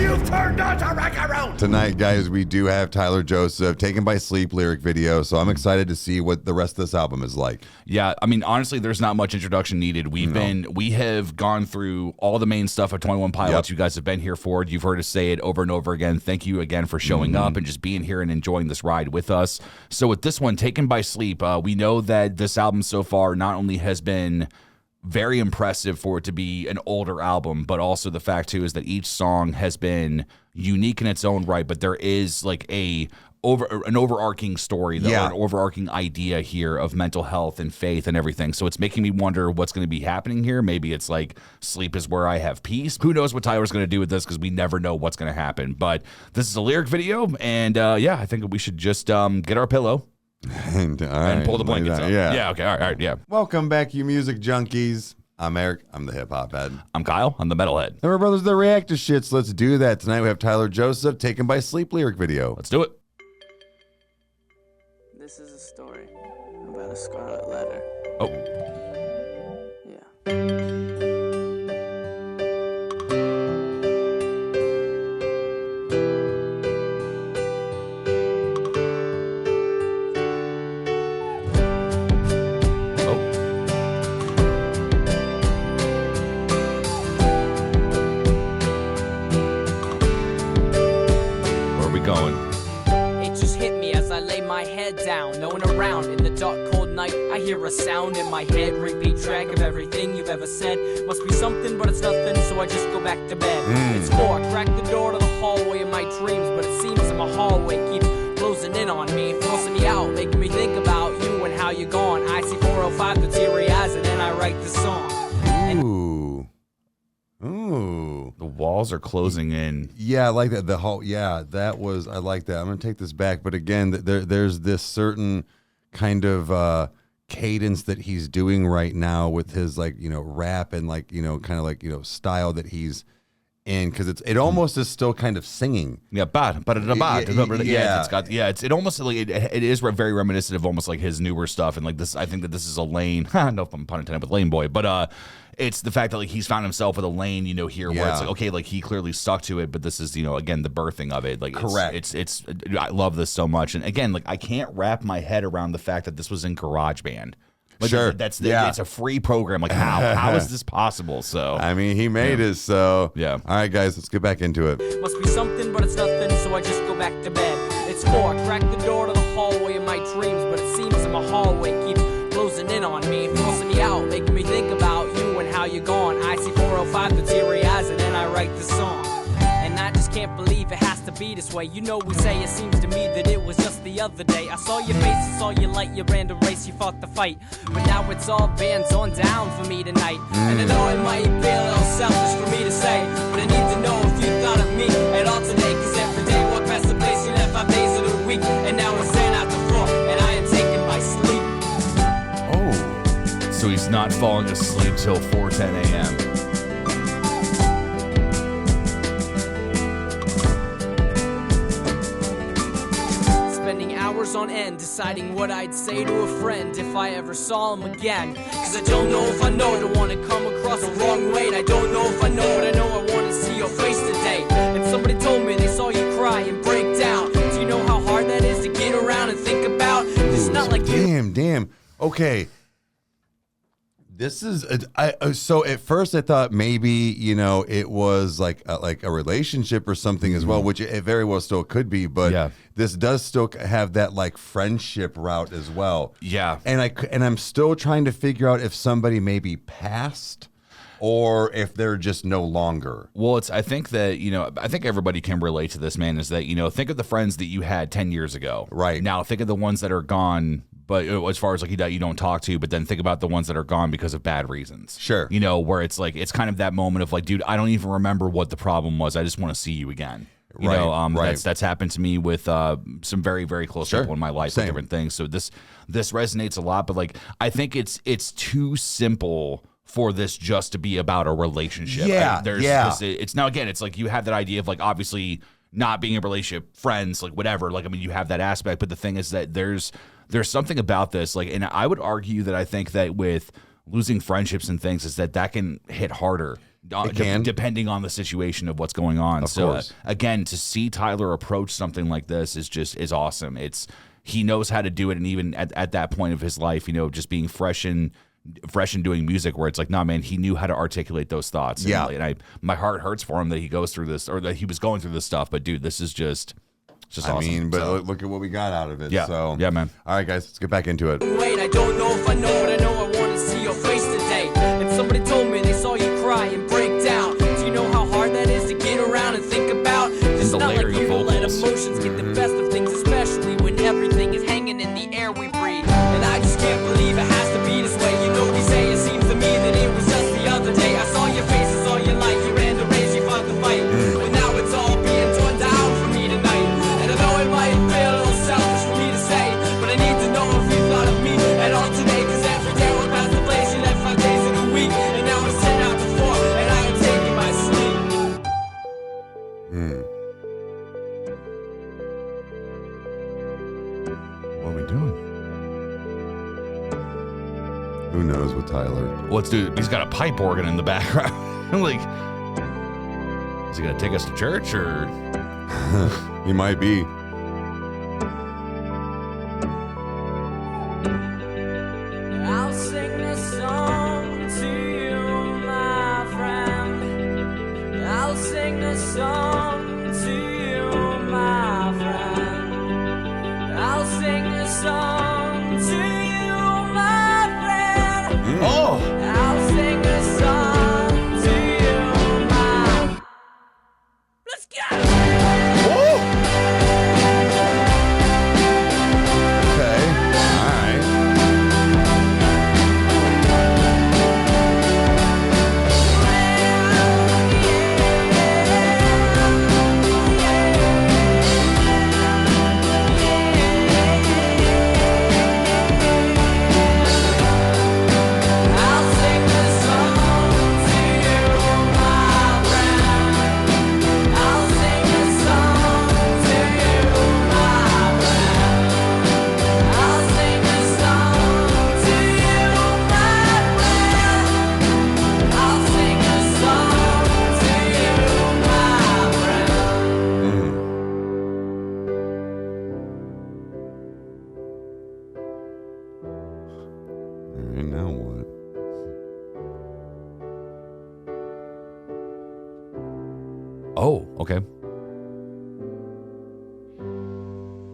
You've turned on to Rykerroad! Tonight, guys, we do have Tyler Joseph, Taken by Sleep lyric video, so I'm excited to see what the rest of this album is like. Yeah, I mean, honestly, there's not much introduction needed. We have gone through all the main stuff of 21 Pilots. Yep. You guys have been here for it. You've heard us say it over and over again. Thank you again for showing up and just being here and enjoying this ride with us. So with this one, Taken by Sleep, we know that this album so far not only has been very impressive for it to be an older album, but also the fact too is that each song has been unique in its own right, but there is like an overarching story, though, an overarching idea here of mental health and faith and everything. So it's making me wonder what's going to be happening here. Maybe it's like sleep is where I have peace. Who knows what Tyler's going to do with this, because we never know what's going to happen. But this is a lyric video, and yeah, I think we should just get our pillow and pull the blankets up. Yeah, okay, all right, yeah. Welcome back, you music junkies. I'm Eric. I'm the hip-hop head. I'm Kyle. I'm the metalhead. And we're brothers that react to shit, so let's do that. Tonight we have Tyler Joseph, Taken by Sleep lyric video. Let's do it. This is a story about a scarlet letter. Oh. Yeah. Down, no one around in the dark cold night. I hear a sound in my head, repeat track of everything you've ever said. Must be something, but it's nothing, so I just go back to bed. It's 4, crack the door to the hallway of my dreams, but it seems that my hallway keeps closing in on me, forcing me out, making me think about you and how you're gone. I see 405, the teary eyes, and then I write the song. Ooh. The walls are closing in. Yeah, I like that. I like that. I'm going to take this back. But again, there's this certain kind of cadence that he's doing right now with his, like, rap and, like, kind of like, style that he's in, because it almost is still kind of singing. Yeah, it almost like it is very reminiscent of almost like his newer stuff, and like this. I think that this is a lane. No pun intended with Lane Boy, but it's the fact that like he's found himself with a lane, here where it's like, okay, like he clearly stuck to it, but this is again the birthing of it. Like correct. It's I love this so much, and again, like I can't wrap my head around the fact that this was in GarageBand. Like, sure, it's a free program. Like how is this possible? So I mean, he made it. So yeah. All right, guys, let's get back into it. Must be something, but it's nothing. So I just go back to bed. It's 4, crack the door to the hallway of my dreams, but it seems that my hallway keeps closing in on me, forcing me out, making me think about you and how you're gone. I see 405, the teary eyes, and then I write the song. And I just can't believe it has to be this way. We say it seems to me that it was just the other day. I saw your face, I saw your light, you ran the race, you fought the fight. But now it's all bands on down for me tonight. And I know it might be a little selfish for me to say, but I need to know if you thought of me at all today. Cause every day walk past the place you left 5 days of the week. And now we're standing out the floor, and I am taken by sleep. Oh. So he's not falling asleep till 4:10 a.m. Hours on end, deciding what I'd say to a friend if I ever saw him again. Cause I don't know if I know, don't wanna come across the wrong way. And I don't know if I know, but I know I wanna see your face today. And somebody told me they saw you cry and break down. Do you know how hard that is to get around and think about? It's not like damn. Okay. This is so at first I thought maybe it was like a relationship or something as well, which it very well still could be, but this does still have that like friendship route as well. Yeah, and I'm still trying to figure out if somebody maybe passed or if they're just no longer. Well, I think that I think everybody can relate to this, man. Is that think of the friends that you had 10 years ago, right? Now think of the ones that are gone. But as far as like you don't talk to, but then think about the ones that are gone because of bad reasons. Sure. Where it's like, it's kind of that moment of like, dude, I don't even remember what the problem was. I just want to see you again. Right. That's happened to me with some very, very close people in my life, with different things. So this resonates a lot, but like, I think it's too simple for this just to be about a relationship. It's now, again, it's like you have that idea of like, obviously not being in a relationship, friends, like whatever. Like, I mean, you have that aspect, but the thing is that there's something about this, like, and I would argue that I think that with losing friendships and things is that can hit harder depending on the situation of what's going on. Of So course. again, to see Tyler approach something like this is awesome. He knows how to do it, and even at that point of his life, just being fresh and doing music, where it's like, nah, man, he knew how to articulate those thoughts. Yeah. And my heart hurts for him that he goes through this, or that he was going through this stuff. But dude, this is just awesome. I mean, but look at what we got out of it. Yeah. So Yeah, man. All right, guys, let's get back into it. Wait, I don't know if I know, but I know I want to see your face today. And somebody told me they saw you cry and break down. Do you know how hard that is to get around and think about? It's the not like layering you of don't let vocals. emotions get the best of things, especially when everything is hanging in the air we breathe. And I just can't believe it has to be this way. You know they say it seems to me that it was just the other day. I saw your face, I saw your light, you ran the race, you fought the fight. But now it's all being torn down for me tonight. And I know it might feel a little selfish for me to say, but I need to know if you thought of me at all today. Cause every day we're past the place, you left 5 days in a week. And now it's 10 after 4, and I am taking my sleep. What are we doing? Who knows with Tyler? Let's do it. He's got a pipe organ in the background. Like, is he gonna take us to church, or? He might be. I'll sing this song to you, my friend. I'll sing this song to you, my friend. I'll sing this song to you, my friend. Oh, I'll sing this song to you, my. Let's go! Okay. All right. I'll sing this song to you, my friend. I'll sing this song to you, my friend. I'll sing this song to you, my friend. I'll sing this song to you, my friend. All right, now what? oh, okay.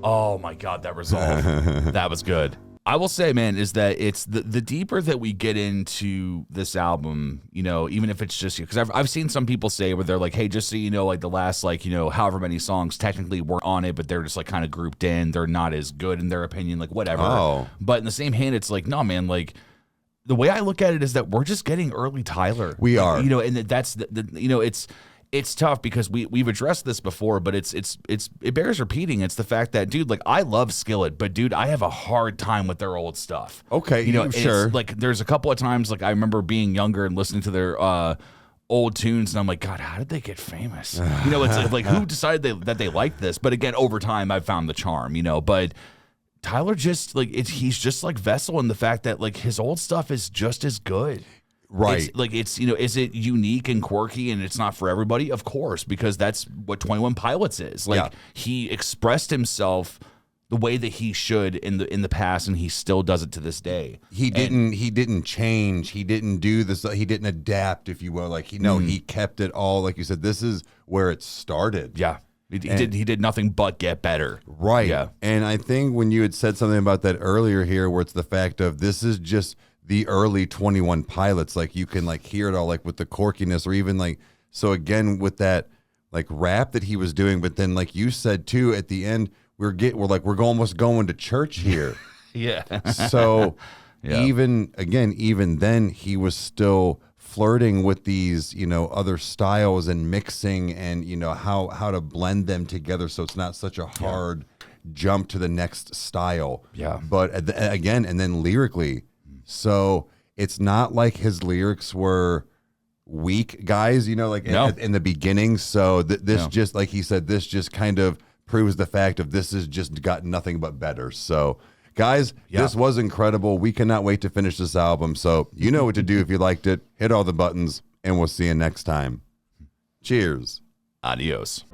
Oh my God, that resolve. That was good. I will say, man, is that it's the deeper that we get into this album, even if it's just, because I've seen some people say where they're like, hey, just so you know, like the last, like, however many songs technically weren't on it, but they're just like kind of grouped in. They're not as good in their opinion, like whatever. Oh. But in the same hand, it's like, no, man, like the way I look at it is that we're just getting early Tyler. We are. And that's it's tough because we've addressed this before, but it bears repeating. It's the fact that, dude, like I love Skillet, but dude, I have a hard time with their old stuff. Okay, and sure. it's, like there's a couple of times like I remember being younger and listening to their old tunes, and I'm like, God, how did they get famous? It's like who decided that they liked this? But again, over time, I've found the charm. But Tyler just like he's just like Vessel in the fact that like his old stuff is just as good. Right. Is it unique and quirky and it's not for everybody? Of course, because that's what 21 Pilots is. Like he expressed himself the way that he should in the past, and he still does it to this day. He didn't change. He didn't do this. He didn't adapt, if you will. Like he kept it all. Like you said, this is where it started. Yeah. He did nothing but get better. Right. Yeah. And I think when you had said something about that earlier here, where it's the fact of this is just the early 21 Pilots, like you can like hear it all, like with the quirkiness, or even like, so again with that like rap that he was doing, but then like you said too at the end, we're almost going to church here. Yeah. So Yeah. even then he was still flirting with these, other styles and mixing and, how to blend them together. So it's not such a hard jump to the next style. Yeah. But again, and then lyrically, so it's not like his lyrics were weak, guys, like in the beginning. So this just, like he said, this just kind of proves the fact of this has just got nothing but better. So guys, this was incredible. We cannot wait to finish this album. So you know what to do if you liked it. Hit all the buttons and we'll see you next time. Cheers. Adios.